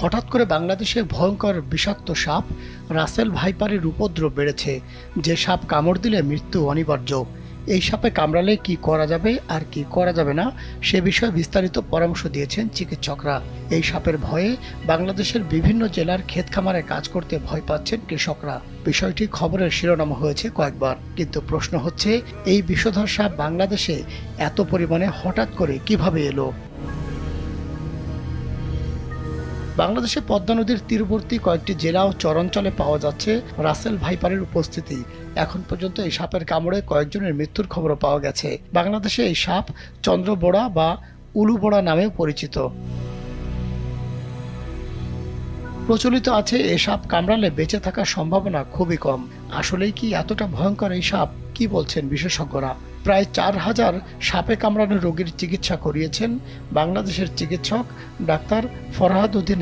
হঠাৎ করে বাংলাদেশে ভয়ঙ্কর বিষাক্ত সাপ রাসেল ভাইপারের উপদ্রব বেড়েছে। যে সাপ কামড় দিলে মৃত্যু অনিবার্য। এই সাপে কামড়ালে কি করা যাবে আর কি করা যাবে না সে বিষয়ে বিস্তারিত পরামর্শ দিয়েছেন চিকিৎসকরা। এই সাপের ভয়ে বাংলাদেশের বিভিন্ন জেলার ক্ষেত খামারে কাজ করতে ভয় পাচ্ছেন কৃষকরা। বিষয়টি খবরের শিরোনাম হয়েছে কয়েকবার, কিন্তু প্রশ্ন হচ্ছে এই বিষধর সাপ বাংলাদেশে এত পরিমাণে হঠাৎ করে কিভাবে এলো। বাংলাদেশে পদ্মা নদীর তীরবর্তী কয়েকটি জেলা ও চরাঞ্চলে পাওয়া যাচ্ছে রাসেল ভাইপারের উপস্থিতি। এখন পর্যন্ত এই সাপের কামড়ে কয়েকজনের মৃত্যুর খবরও পাওয়া গেছে। বাংলাদেশে এই সাপ চন্দ্রবোড়া বা উলুবোড়া নামেও পরিচিত। প্রচলিত আছে এ সাপ কামড়ালে বেঁচে থাকার সম্ভাবনা খুবই কম। আসলেই কি এতটা ভয়ঙ্কর এই সাপ? কি বলছেন বিশেষজ্ঞরা? প্রায় 4000 সাপে কামড়ানো রোগীর চিকিৎসা করিয়েছেন বাংলাদেশের চিকিৎসক ডাক্তার ফরহাদ উদ্দিন